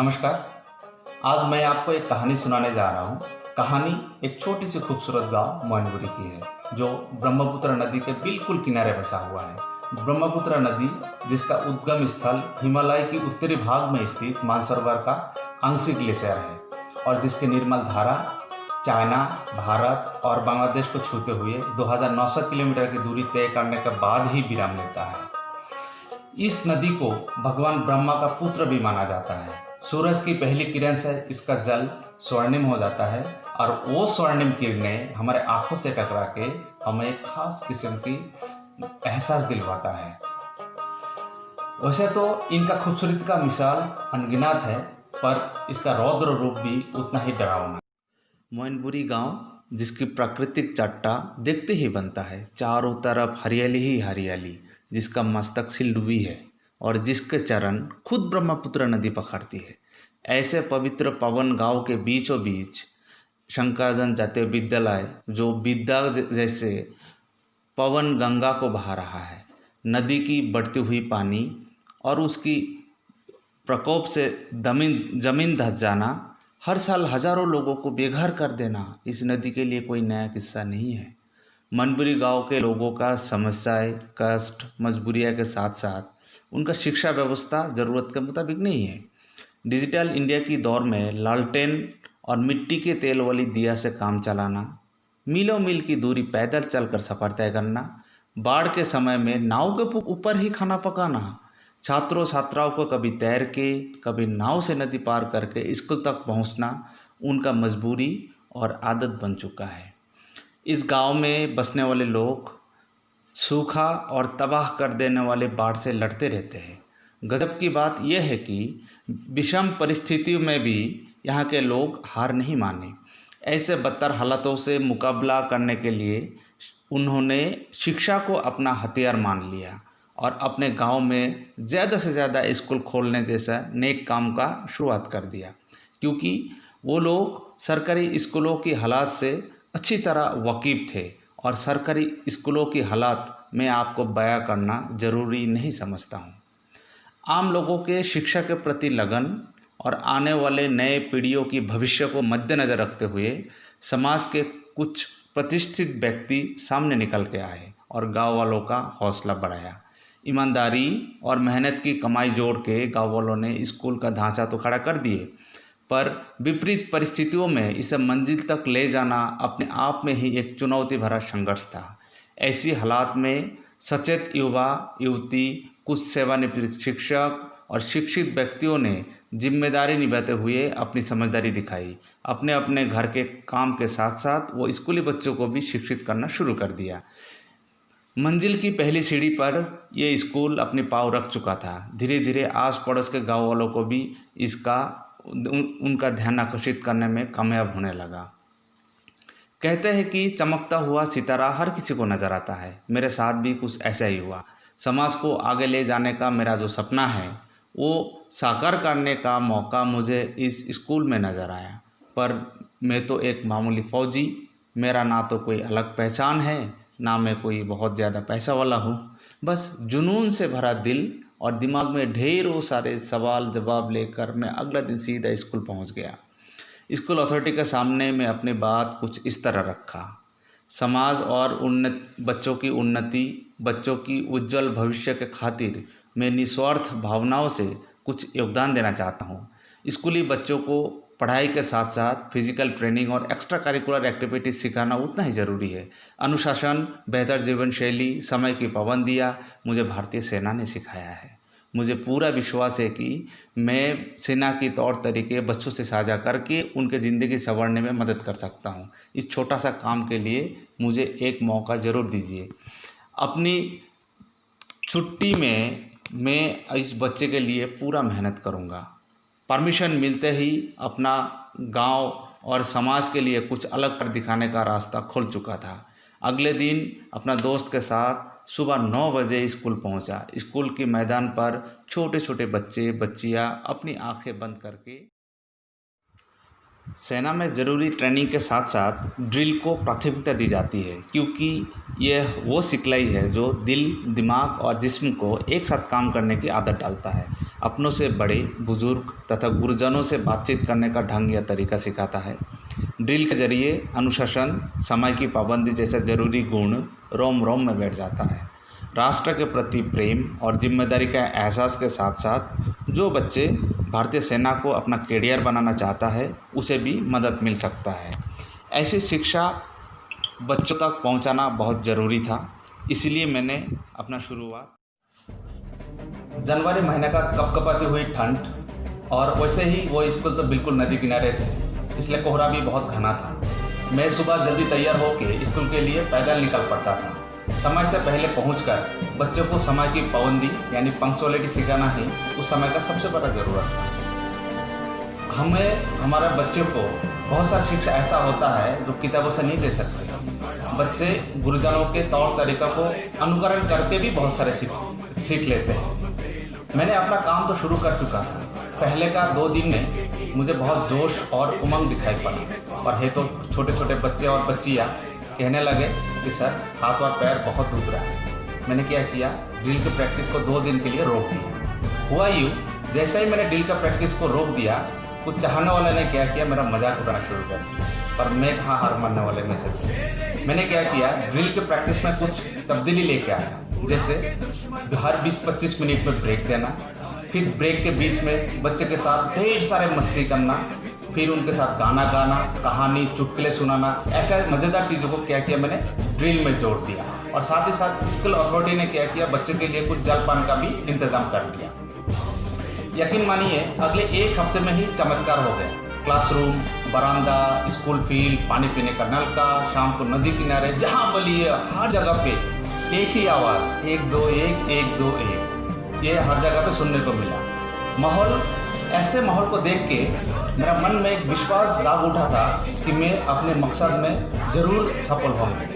नमस्कार। आज मैं आपको एक कहानी सुनाने जा रहा हूँ। कहानी एक छोटी सी खूबसूरत गांव मैनपुरी की है, जो ब्रह्मपुत्र नदी के बिल्कुल किनारे बसा हुआ है। ब्रह्मपुत्र नदी, जिसका उद्गम स्थल हिमालय की उत्तरी भाग में स्थित मानसरोवर का आंशिक ग्लेशियर है और जिसकी निर्मल धारा चाइना, भारत और बांग्लादेश को छूते हुए 2900 किलोमीटर की दूरी तय करने के बाद ही विराम लेता है। इस नदी को भगवान ब्रह्मा का पुत्र भी माना जाता है। सूरज की पहली किरण से इसका जल स्वर्णिम हो जाता है और वो स्वर्णिम किरणें हमारे आंखों से टकरा के हमें एक खास किस्म की एहसास दिलवाता है। वैसे तो इनका खूबसूरती का मिसाल अनगिनत है, पर इसका रौद्र रूप भी उतना ही डरावना है। मैनपुरी गांव, जिसकी प्राकृतिक चट्टा देखते ही बनता है। चारों तरफ हरियाली ही हरियाली, जिसका मस्तक सिल डूबी है और जिसके चरण खुद ब्रह्मपुत्र नदी पकड़ती है। ऐसे पवित्र पवन गांव के बीचों बीच शंकरजन जातीय विद्यालय, जो विद्या जैसे पवन गंगा को बहा रहा है। नदी की बढ़ती हुई पानी और उसकी प्रकोप से जमीन धंस जाना, हर साल हजारों लोगों को बेघर कर देना इस नदी के लिए कोई नया किस्सा नहीं है। मनपुरी गांव के लोगों का समस्याएं, कष्ट, मजबूरियां के साथ साथ उनका शिक्षा व्यवस्था ज़रूरत के मुताबिक नहीं है। डिजिटल इंडिया की दौर में लालटेन और मिट्टी के तेल वाली दिया से काम चलाना, मीलों मील की दूरी पैदल चलकर सफ़र तय करना, बाढ़ के समय में नाव के ऊपर ही खाना पकाना, छात्रों छात्राओं को कभी तैर के कभी नाव से नदी पार करके स्कूल तक पहुंचना उनका मजबूरी और आदत बन चुका है। इस गांव में बसने वाले लोग सूखा और तबाह कर देने वाले बाढ़ से लड़ते रहते हैं। गजब की बात यह है कि विषम परिस्थितियों में भी यहाँ के लोग हार नहीं माने। ऐसे बदतर हालातों से मुकाबला करने के लिए उन्होंने शिक्षा को अपना हथियार मान लिया और अपने गांव में ज़्यादा से ज़्यादा स्कूल खोलने जैसा नेक काम का शुरुआत कर दिया, क्योंकि वो लोग सरकारी स्कूलों की हालात से अच्छी तरह वाकिफ़ थे और सरकारी स्कूलों की हालात मैं आपको बयां करना ज़रूरी नहीं समझता हूँ। आम लोगों के शिक्षा के प्रति लगन और आने वाले नए पीढ़ियों की भविष्य को मद्देनज़र रखते हुए समाज के कुछ प्रतिष्ठित व्यक्ति सामने निकल के आए और गांव वालों का हौसला बढ़ाया। ईमानदारी और मेहनत की कमाई जोड़ के गांव वालों ने स्कूल का ढांचा तो खड़ा कर दिए, पर विपरीत परिस्थितियों में इसे मंजिल तक ले जाना अपने आप में ही एक चुनौती भरा संघर्ष था। ऐसी हालात में सचेत युवा युवती, कुछ सेवानिवृत्त शिक्षक और शिक्षित व्यक्तियों ने जिम्मेदारी निभाते हुए अपनी समझदारी दिखाई। अपने अपने घर के काम के साथ साथ वो स्कूली बच्चों को भी शिक्षित करना शुरू कर दिया। मंजिल की पहली सीढ़ी पर ये स्कूल अपने पाँव रख चुका था। धीरे धीरे आस पड़ोस के गांव वालों को भी उनका ध्यान आकर्षित करने में कामयाब होने लगा। कहते हैं कि चमकता हुआ सितारा हर किसी को नज़र आता है। मेरे साथ भी कुछ ऐसा ही हुआ। समाज को आगे ले जाने का मेरा जो सपना है, वो साकार करने का मौका मुझे इस स्कूल में नज़र आया। पर मैं तो एक मामूली फ़ौजी, मेरा ना तो कोई अलग पहचान है, ना मैं कोई बहुत ज़्यादा पैसा वाला हूँ। बस जुनून से भरा दिल और दिमाग में ढेरों सारे सवाल जवाब लेकर मैं अगला दिन सीधा स्कूल पहुँच गया। स्कूल अथॉरिटी के सामने मैं अपनी बात कुछ इस तरह रखा। समाज और बच्चों की उन्नति, बच्चों की उज्जवल भविष्य के खातिर मैं निस्वार्थ भावनाओं से कुछ योगदान देना चाहता हूँ। स्कूली बच्चों को पढ़ाई के साथ साथ फिजिकल ट्रेनिंग और एक्स्ट्रा करिकुलर एक्टिविटीज़ सिखाना उतना ही ज़रूरी है। अनुशासन, बेहतर जीवन शैली, समय की पाबंदियाँ मुझे भारतीय सेना ने सिखाया है। मुझे पूरा विश्वास है कि मैं सेना के तौर तरीके बच्चों से साझा करके उनके ज़िंदगी संवरने में मदद कर सकता हूँ। इस छोटा सा काम के लिए मुझे एक मौका ज़रूर दीजिए। अपनी छुट्टी में मैं इस बच्चे के लिए पूरा मेहनत करूँगा। परमिशन मिलते ही अपना गांव और समाज के लिए कुछ अलग कर दिखाने का रास्ता खुल चुका था। अगले दिन अपना दोस्त के साथ सुबह 9 बजे स्कूल पहुंचा। स्कूल के मैदान पर छोटे छोटे बच्चे बच्चियां अपनी आंखें बंद करके सेना में ज़रूरी ट्रेनिंग के साथ साथ ड्रिल को प्राथमिकता दी जाती है, क्योंकि यह वो सिखलाई है जो दिल, दिमाग और जिस्म को एक साथ काम करने की आदत डालता है। अपनों से बड़े, बुजुर्ग तथा गुरुजनों से बातचीत करने का ढंग या तरीका सिखाता है। ड्रिल के जरिए अनुशासन, समय की पाबंदी जैसे ज़रूरी गुण रोम रोम में बैठ जाता है। राष्ट्र के प्रति प्रेम और जिम्मेदारी का एहसास के साथ साथ जो बच्चे भारतीय सेना को अपना करियर बनाना चाहता है, उसे भी मदद मिल सकता है। ऐसी शिक्षा बच्चों तक पहुंचाना बहुत ज़रूरी था, इसलिए मैंने अपना शुरुआत जनवरी महीने का कपकपाती हुई ठंड, और वैसे ही वो स्कूल तो बिल्कुल नदी किनारे थे, इसलिए कोहरा भी बहुत घना था। मैं सुबह जल्दी तैयार होकर स्कूल के लिए पैदल निकल पड़ता था। समय से पहले पहुंचकर बच्चों को समय की पाबंदी यानी पंक्चुअलिटी सिखाना ही उस समय का सबसे बड़ा ज़रूरत था। हमें हमारे बच्चों को बहुत सारी शिक्षा ऐसा होता है जो किताबों से नहीं दे सकते। बच्चे गुरुजनों के तौर तरीक़ों को अनुकरण करके भी बहुत सारे सीख लेते हैं। मैंने अपना काम तो शुरू कर चुका था। पहले का 2 दिन में मुझे बहुत जोश और उमंग दिखाई पड़ा, और है तो छोटे छोटे बच्चे और बच्चियाँ कहने लगे कि सर, हाथ और पैर बहुत दुख रहा है। मैंने क्या किया, ड्रिल की प्रैक्टिस को 2 दिन के लिए रोक दिया। हुआ यूँ, जैसे ही मैंने ड्रिल का प्रैक्टिस को रोक दिया, कुछ चाहने वाले ने क्या किया, मेरा मजाक उड़ाना शुरू कर दिया। पर मैं कहाँ हार मानने वाले में से। मैंने क्या किया, ड्रिल की प्रैक्टिस में कुछ तब्दीली लेके आया। जैसे हर 20-25 मिनट में ब्रेक देना, फिर ब्रेक के बीच में बच्चे के साथ ढेर सारे मस्ती करना, फिर उनके साथ गाना गाना, कहानी, चुटकुले सुनाना। ऐसा मज़ेदार चीज़ों को क्या किया, मैंने ड्रिल में जोड़ दिया। और साथ ही साथ स्कूल अथॉरिटी ने क्या किया, बच्चे के लिए कुछ जलपान का भी इंतज़ाम कर दिया। यकीन मानिए, अगले 1 हफ्ते में ही चमत्कार हो गया। क्लासरूम, बरामदा, स्कूल फील्ड, पानी पीने का नलका, शाम को नदी किनारे, जहाँ बोलिए हर जगह पे एक ही आवाज़, 1 2 1 1 2 1, ये हर जगह पे सुनने को मिला। ऐसे माहौल को देख के मेरा मन में एक विश्वास जाग उठा था कि मैं अपने मकसद में ज़रूर सफल होंगे।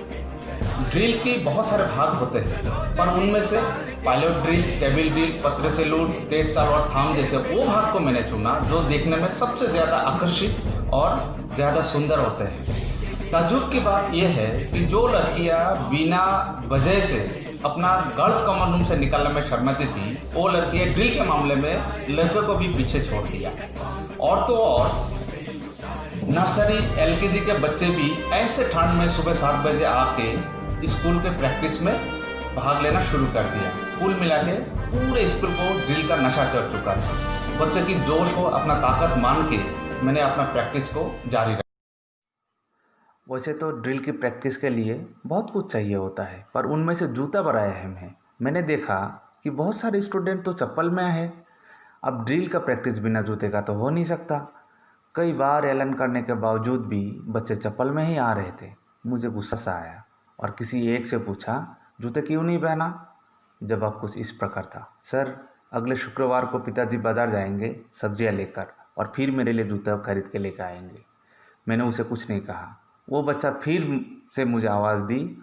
ड्रिल के बहुत सारे भाग होते हैं, पर उनमें से पायलट ड्रिल, केबिन ड्रिल, पत्रे से लूट, तेज चाल और थाम जैसे वो भाग को मैंने चुना जो देखने में सबसे ज़्यादा आकर्षित और ज़्यादा सुंदर होते हैं। ताज्जुब की बात यह है कि जो लड़कियां बिना वजह से अपना गर्ल्स कॉमन रूम से निकलने में शर्माती थी, वो लड़कियां ड्रिल के मामले में लड़कों को भी पीछे छोड़ दिया। और तो और नर्सरी, LKG के बच्चे भी ऐसे ठंड में सुबह 7 बजे आके स्कूल के प्रैक्टिस में भाग लेना शुरू कर दिया। कुल मिला के पूरे स्कूल को ड्रिल का नशा चढ़ चुका था। बच्चे की जोश को अपना ताकत मान के मैंने अपना प्रैक्टिस को जारी रखा। वैसे तो ड्रिल की प्रैक्टिस के लिए बहुत कुछ चाहिए होता है, पर उनमें से जूता बड़ा अहम है। मैंने देखा कि बहुत सारे स्टूडेंट तो चप्पल में है। अब ड्रिल का प्रैक्टिस बिना जूते का तो हो नहीं सकता। कई बार ऐलान करने के बावजूद भी बच्चे चप्पल में ही आ रहे थे। मुझे गुस्सा सा आया और किसी एक से पूछा, जूते क्यों नहीं पहना? जवाब कुछ इस प्रकार था, सर, अगले शुक्रवार को पिताजी बाज़ार जाएंगे सब्जियां लेकर, और फिर मेरे लिए जूता खरीद के लेकर आएंगे। मैंने उसे कुछ नहीं कहा। वो बच्चा फिर से मुझे आवाज़ दी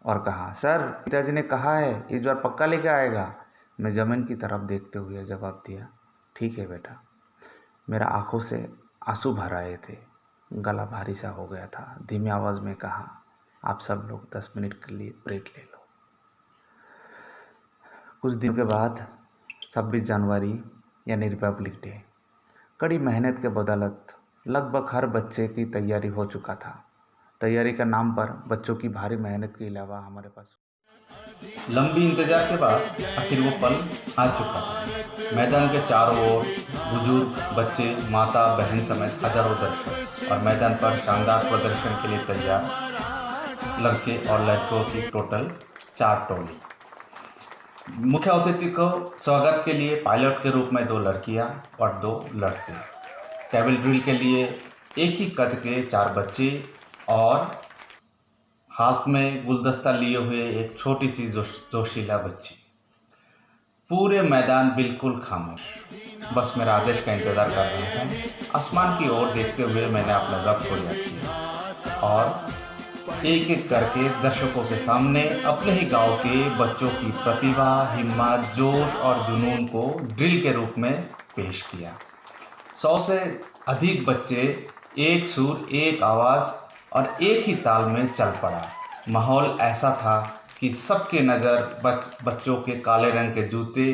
और कहा, सर, पिताजी ने कहा है इस बार पक्का लेके आएगा। मैं ज़मीन की तरफ देखते हुए जवाब दिया, ठीक है बेटा। मेरा आंखों से आंसू भर आए थे, गला भारी सा हो गया था। धीमी आवाज़ में कहा, आप सब लोग 10 मिनट के लिए ब्रेक ले लो। कुछ दिनों के बाद 26 जनवरी यानी रिपब्लिक डे। कड़ी मेहनत के बदौलत लगभग हर बच्चे की तैयारी हो चुका था। तैयारी का नाम पर बच्चों की भारी मेहनत के अलावा हमारे पास लंबी इंतजार के बाद आखिर वो पल आ चुका था। मैदान के चारों ओर बुजुर्ग, बच्चे, माता, बहन समेत हजारों दर्शक, और मैदान पर शानदार प्रदर्शन के लिए तैयार लड़के और लड़कों की टोटल 4 टोली। मुख्य अतिथि को स्वागत के लिए पायलट के रूप में 2 लड़कियां और 2 लड़के, केबिन ड्रिल के लिए एक ही कद के 4 बच्चे, और हाथ में गुलदस्ता लिए हुए एक छोटी सी जोशीला बच्ची। पूरे मैदान बिल्कुल खामोश, बस मेरा आदेश का इंतज़ार कर रहे हैं। आसमान की ओर देखते हुए मैंने अपना रब को याद किया और एक एक करके दर्शकों के सामने अपने ही गांव के बच्चों की प्रतिभा, हिम्मत, जोश और जुनून को ड्रिल के रूप में पेश किया। 100 से अधिक बच्चे एक सुर, एक आवाज़ और एक ही ताल में चल पड़ा। माहौल ऐसा था कि सबकी नज़र बच्चों के काले रंग के जूते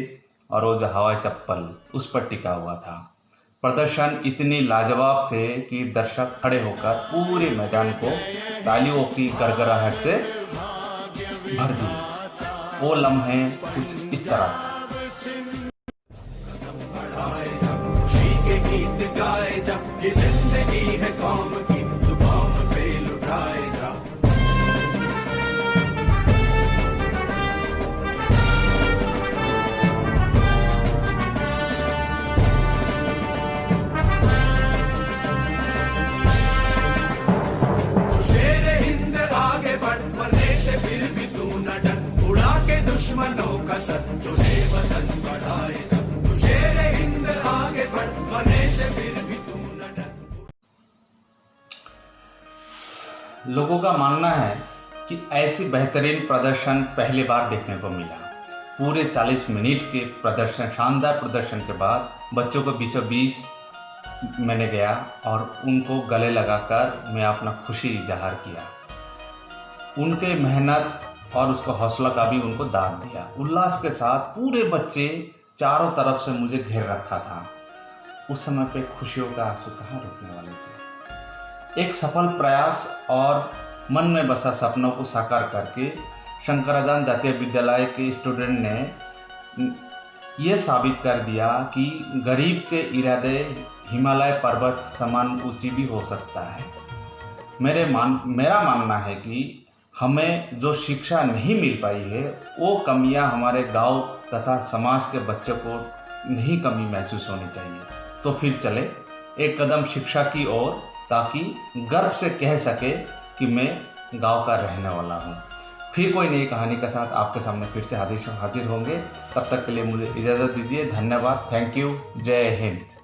और वो जो हवाई चप्पल उस पर टिका हुआ था। प्रदर्शन इतनी लाजवाब थे कि दर्शक खड़े होकर पूरे मैदान को तालियों की गड़गड़ाहट से भर दिए। वो लम्हे कुछ इस तरह था। गीत गाए जा, ये जिंदगी है कौम की, तू कौम पे लुटाए जा। शेर हिंद आगे बढ़, मरने से फिर भी तू न डर, उड़ा के दुश्मनों का सर, तुझे वतन बढ़ाए जा। शेर हिंद आगे बढ़, मरने से फिर भी तू न डर। लोगों का मानना है कि ऐसी बेहतरीन प्रदर्शन पहली बार देखने को मिला। पूरे 40 मिनट के प्रदर्शन, शानदार प्रदर्शन के बाद बच्चों को बीचों बीच मैंने गया और उनको गले लगाकर मैं अपना खुशी इजहार किया। उनके मेहनत और उसको हौसला का भी उनको दाद दिया। उल्लास के साथ पूरे बच्चे चारों तरफ से मुझे घेर रखा था। उस समय पे खुशियों का आंसू कहाँ रुकने वाले थे। एक सफल प्रयास और मन में बसा सपनों को साकार करके शंकराचार्य जातीय विद्यालय के स्टूडेंट ने ये साबित कर दिया कि गरीब के इरादे हिमालय पर्वत समान ऊंची भी हो सकता है। मेरा मानना है कि हमें जो शिक्षा नहीं मिल पाई है वो कमियां हमारे गांव तथा समाज के बच्चों को नहीं कमी महसूस होनी चाहिए। तो फिर चले एक कदम शिक्षा की ओर, ताकि गर्व से कह सके कि मैं गांव का रहने वाला हूं। फिर कोई नई कहानी के साथ आपके सामने फिर से हाजिर होंगे। तब तक के लिए मुझे इजाज़त दीजिए। धन्यवाद। Thank you. जय हिंद।